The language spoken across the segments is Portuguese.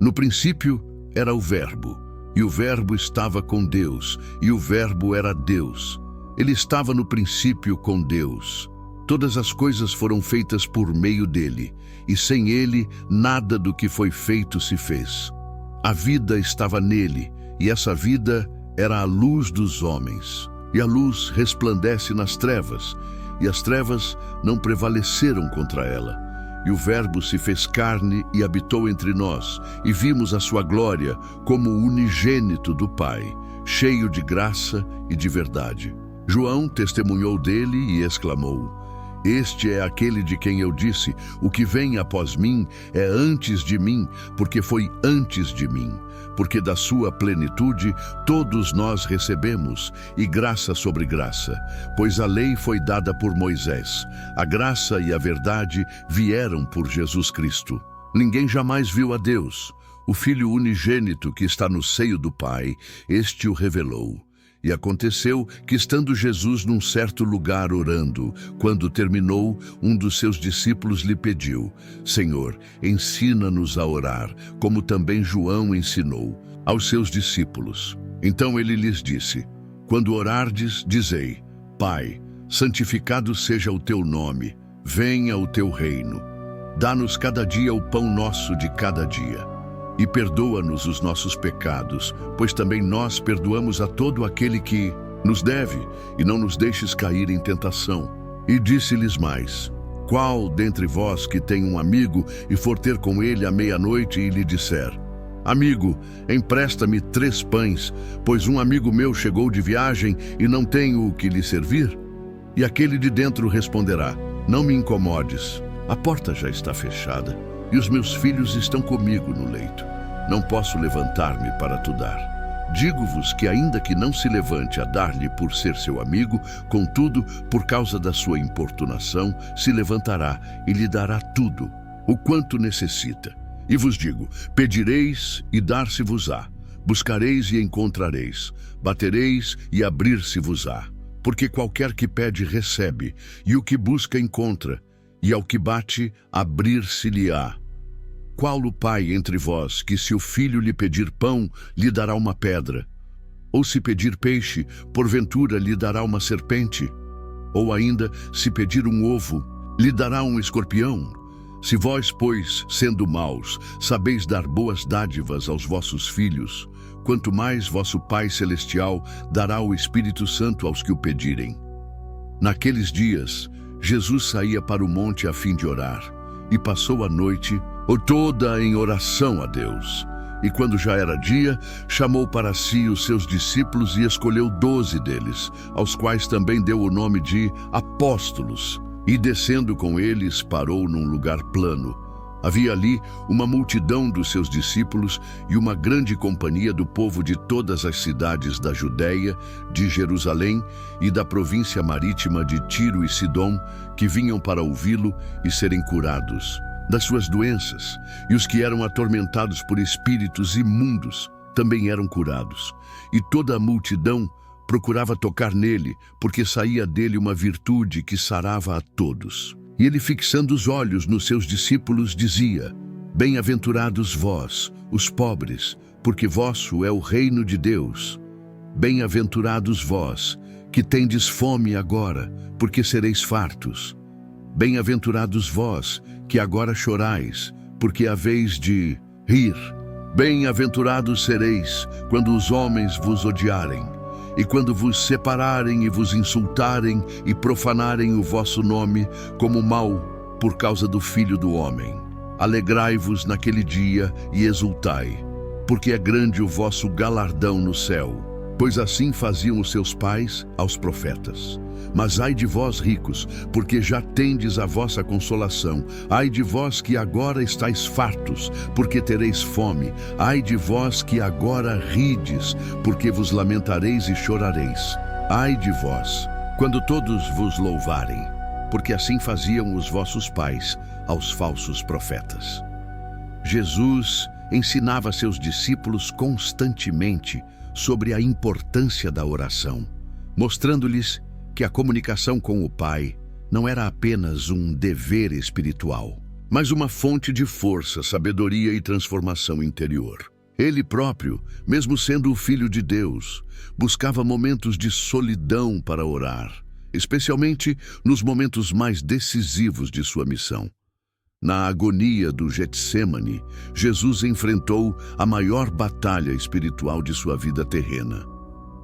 No princípio era o Verbo, e o Verbo estava com Deus, e o Verbo era Deus. Ele estava no princípio com Deus. Todas as coisas foram feitas por meio dele, e sem ele nada do que foi feito se fez. A vida estava nele, e essa vida era a luz dos homens. E a luz resplandece nas trevas, e as trevas não prevaleceram contra ela. E o Verbo se fez carne e habitou entre nós, e vimos a sua glória como o unigênito do Pai, cheio de graça e de verdade. João testemunhou dele e exclamou: Este é aquele de quem eu disse, o que vem após mim é antes de mim, porque foi antes de mim. Porque da sua plenitude todos nós recebemos, e graça sobre graça. Pois a lei foi dada por Moisés, a graça e a verdade vieram por Jesus Cristo. Ninguém jamais viu a Deus. O Filho unigênito que está no seio do Pai, este o revelou. E aconteceu que, estando Jesus num certo lugar orando, quando terminou, um dos seus discípulos lhe pediu: Senhor, ensina-nos a orar, como também João ensinou aos seus discípulos. Então ele lhes disse: Quando orardes, dizei: Pai, santificado seja o teu nome, venha o teu reino. Dá-nos cada dia o pão nosso de cada dia. E perdoa-nos os nossos pecados, pois também nós perdoamos a todo aquele que nos deve, e não nos deixes cair em tentação. E disse-lhes mais: Qual dentre vós que tem um amigo e for ter com ele à meia-noite e lhe disser: Amigo, empresta-me 3 pães, pois um amigo meu chegou de viagem e não tenho o que lhe servir? E aquele de dentro responderá: Não me incomodes, a porta já está fechada, e os meus filhos estão comigo no leito. Não posso levantar-me para te dar. Digo-vos que ainda que não se levante a dar-lhe por ser seu amigo, contudo, por causa da sua importunação, se levantará e lhe dará tudo, o quanto necessita. E vos digo: pedireis e dar-se-vos-á, buscareis e encontrareis, batereis e abrir-se-vos-á. Porque qualquer que pede recebe, e o que busca encontra, e ao que bate, abrir-se-lhe-á. Qual o pai entre vós que, se o filho lhe pedir pão, lhe dará uma pedra? Ou se pedir peixe, porventura lhe dará uma serpente? Ou ainda, se pedir um ovo, lhe dará um escorpião? Se vós, pois, sendo maus, sabeis dar boas dádivas aos vossos filhos, quanto mais vosso Pai Celestial dará o Espírito Santo aos que o pedirem. Naqueles dias, Jesus saía para o monte a fim de orar, e passou a noite toda em oração a Deus. E quando já era dia, chamou para si os seus discípulos e escolheu 12 deles, aos quais também deu o nome de apóstolos. E descendo com eles, parou num lugar plano. Havia ali uma multidão dos seus discípulos e uma grande companhia do povo de todas as cidades da Judéia, de Jerusalém e da província marítima de Tiro e Sidom, que vinham para ouvi-lo e serem curados das suas doenças. E os que eram atormentados por espíritos imundos também eram curados. E toda a multidão procurava tocar nele, porque saía dele uma virtude que sarava a todos. E ele, fixando os olhos nos seus discípulos, dizia: Bem-aventurados vós, os pobres, porque vosso é o reino de Deus. Bem-aventurados vós, que tendes fome agora, porque sereis fartos. Bem-aventurados vós, que agora chorais, porque haveis de rir. Bem-aventurados sereis, quando os homens vos odiarem, e quando vos separarem e vos insultarem e profanarem o vosso nome como mal por causa do Filho do Homem. Alegrai-vos naquele dia e exultai, porque é grande o vosso galardão no céu, pois assim faziam os seus pais aos profetas. Mas ai de vós, ricos, porque já tendes a vossa consolação. Ai de vós que agora estáis fartos, porque tereis fome. Ai de vós que agora rides, porque vos lamentareis e chorareis. Ai de vós, quando todos vos louvarem, porque assim faziam os vossos pais aos falsos profetas. Jesus ensinava seus discípulos constantemente sobre a importância da oração, mostrando-lhes que a comunicação com o Pai não era apenas um dever espiritual, mas uma fonte de força, sabedoria e transformação interior. Ele próprio, mesmo sendo o Filho de Deus, buscava momentos de solidão para orar, especialmente nos momentos mais decisivos de sua missão. Na agonia do Getsêmani, Jesus enfrentou a maior batalha espiritual de sua vida terrena.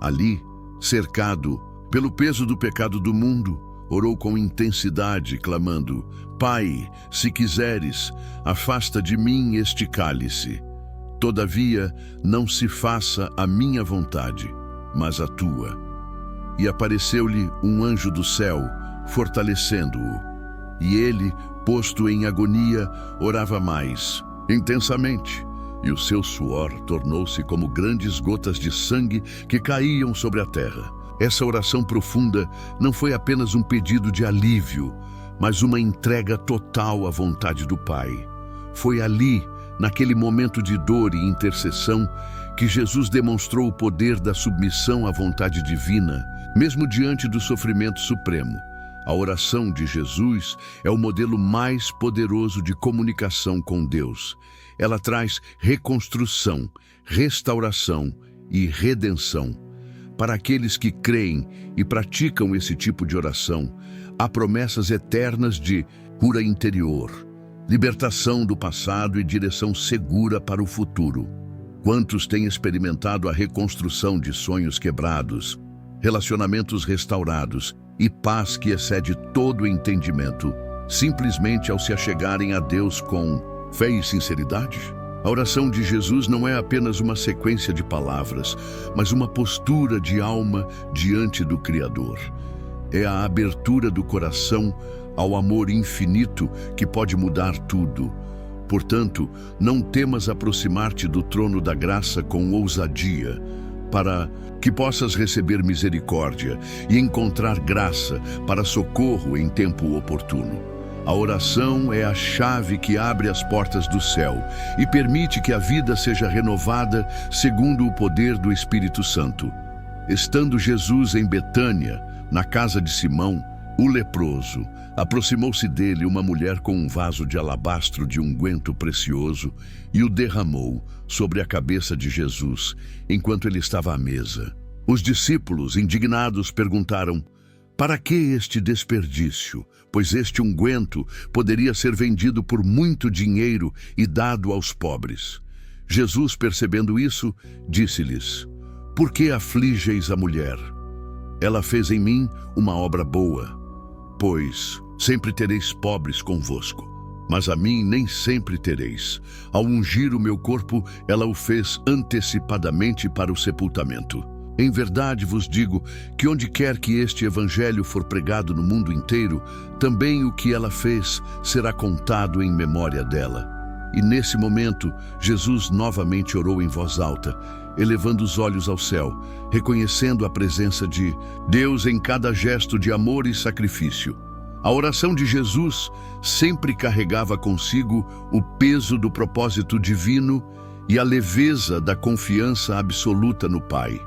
Ali, cercado pelo peso do pecado do mundo, orou com intensidade, clamando: Pai, se quiseres, afasta de mim este cálice. Todavia, não se faça a minha vontade, mas a tua. E apareceu-lhe um anjo do céu, fortalecendo-o. E ele, posto em agonia, orava mais, intensamente, e o seu suor tornou-se como grandes gotas de sangue que caíam sobre a terra. Essa oração profunda não foi apenas um pedido de alívio, mas uma entrega total à vontade do Pai. Foi ali, naquele momento de dor e intercessão, que Jesus demonstrou o poder da submissão à vontade divina, mesmo diante do sofrimento supremo. A oração de Jesus é o modelo mais poderoso de comunicação com Deus. Ela traz reconstrução, restauração e redenção. Para aqueles que creem e praticam esse tipo de oração, há promessas eternas de cura interior, libertação do passado e direção segura para o futuro. Quantos têm experimentado a reconstrução de sonhos quebrados, relacionamentos restaurados e paz que excede todo o entendimento, simplesmente ao se achegarem a Deus com fé e sinceridade? A oração de Jesus não é apenas uma sequência de palavras, mas uma postura de alma diante do Criador. É a abertura do coração ao amor infinito que pode mudar tudo. Portanto, não temas aproximar-te do trono da graça com ousadia, para que possas receber misericórdia e encontrar graça para socorro em tempo oportuno. A oração é a chave que abre as portas do céu e permite que a vida seja renovada segundo o poder do Espírito Santo. Estando Jesus em Betânia, na casa de Simão, o leproso, aproximou-se dele uma mulher com um vaso de alabastro de unguento precioso e o derramou sobre a cabeça de Jesus, enquanto ele estava à mesa. Os discípulos, indignados, perguntaram: para que este desperdício? Pois este unguento poderia ser vendido por muito dinheiro e dado aos pobres. Jesus, percebendo isso, disse-lhes: por que afligeis a mulher? Ela fez em mim uma obra boa. Pois sempre tereis pobres convosco, mas a mim nem sempre tereis. Ao ungir o meu corpo, ela o fez antecipadamente para o sepultamento. Em verdade vos digo que onde quer que este evangelho for pregado no mundo inteiro, também o que ela fez será contado em memória dela. E nesse momento, Jesus novamente orou em voz alta, elevando os olhos ao céu, reconhecendo a presença de Deus em cada gesto de amor e sacrifício. A oração de Jesus sempre carregava consigo o peso do propósito divino e a leveza da confiança absoluta no Pai.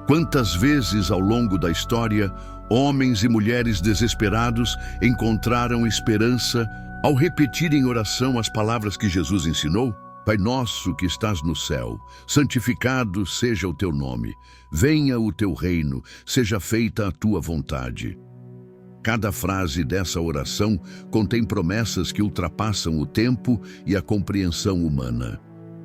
Quantas vezes ao longo da história, homens e mulheres desesperados encontraram esperança ao repetir em oração as palavras que Jesus ensinou? Pai nosso que estás no céu, santificado seja o teu nome. Venha o teu reino, seja feita a tua vontade. Cada frase dessa oração contém promessas que ultrapassam o tempo e a compreensão humana.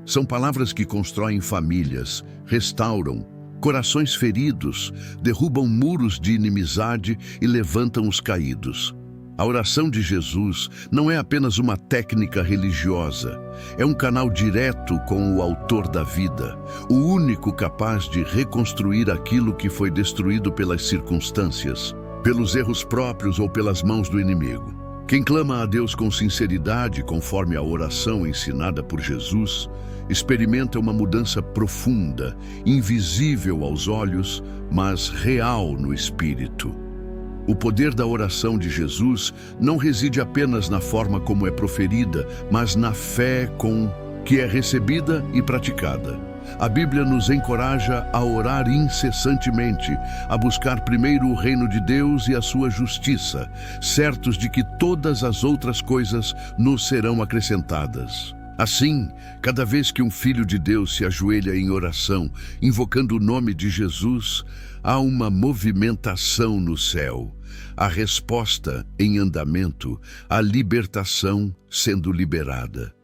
São palavras que constroem famílias, restauram corações feridos, derrubam muros de inimizade e levantam os caídos. A oração de Jesus não é apenas uma técnica religiosa, é um canal direto com o autor da vida, o único capaz de reconstruir aquilo que foi destruído pelas circunstâncias, pelos erros próprios ou pelas mãos do inimigo. Quem clama a Deus com sinceridade, conforme a oração ensinada por Jesus, experimenta uma mudança profunda, invisível aos olhos, mas real no espírito. O poder da oração de Jesus não reside apenas na forma como é proferida, mas na fé com que é recebida e praticada. A Bíblia nos encoraja a orar incessantemente, a buscar primeiro o reino de Deus e a sua justiça, certos de que todas as outras coisas nos serão acrescentadas. Assim, cada vez que um filho de Deus se ajoelha em oração, invocando o nome de Jesus, há uma movimentação no céu, a resposta em andamento, a libertação sendo liberada.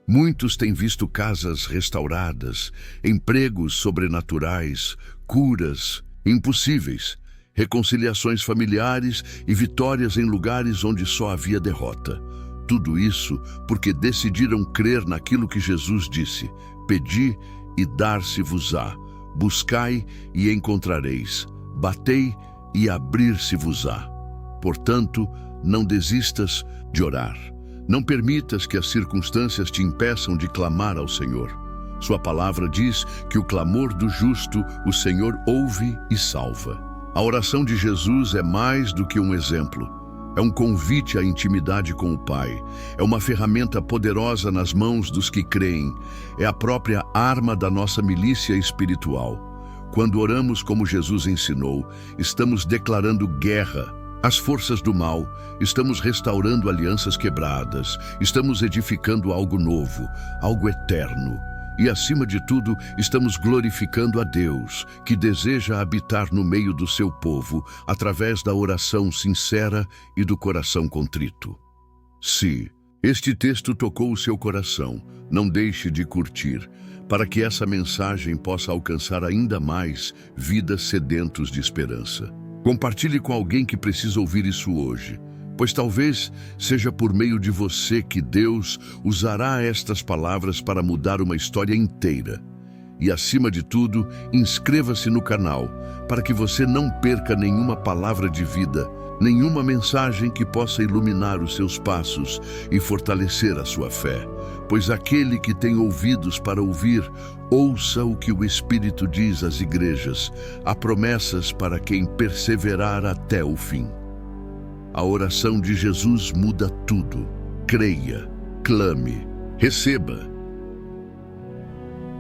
Muitos têm visto casas restauradas, empregos sobrenaturais, curas impossíveis, reconciliações familiares e vitórias em lugares onde só havia derrota. Tudo isso porque decidiram crer naquilo que Jesus disse: pedi e dar-se-vos-á, buscai e encontrareis, batei e abrir-se-vos-á. Portanto, não desistas de orar. Não permitas que as circunstâncias te impeçam de clamar ao Senhor. Sua palavra diz que o clamor do justo o Senhor ouve e salva. A oração de Jesus é mais do que um exemplo. É um convite à intimidade com o Pai. É uma ferramenta poderosa nas mãos dos que creem. É a própria arma da nossa milícia espiritual. Quando oramos como Jesus ensinou, estamos declarando guerra às forças do mal, estamos restaurando alianças quebradas, estamos edificando algo novo, algo eterno. E, acima de tudo, estamos glorificando a Deus, que deseja habitar no meio do seu povo, através da oração sincera e do coração contrito. Se este texto tocou o seu coração, não deixe de curtir, para que essa mensagem possa alcançar ainda mais vidas sedentos de esperança. Compartilhe com alguém que precisa ouvir isso hoje, pois talvez seja por meio de você que Deus usará estas palavras para mudar uma história inteira. E, acima de tudo, inscreva-se no canal para que você não perca nenhuma palavra de vida, nenhuma mensagem que possa iluminar os seus passos e fortalecer a sua fé. Pois aquele que tem ouvidos para ouvir, ouça o que o Espírito diz às igrejas. Há promessas para quem perseverar até o fim. A oração de Jesus muda tudo. Creia, clame, receba.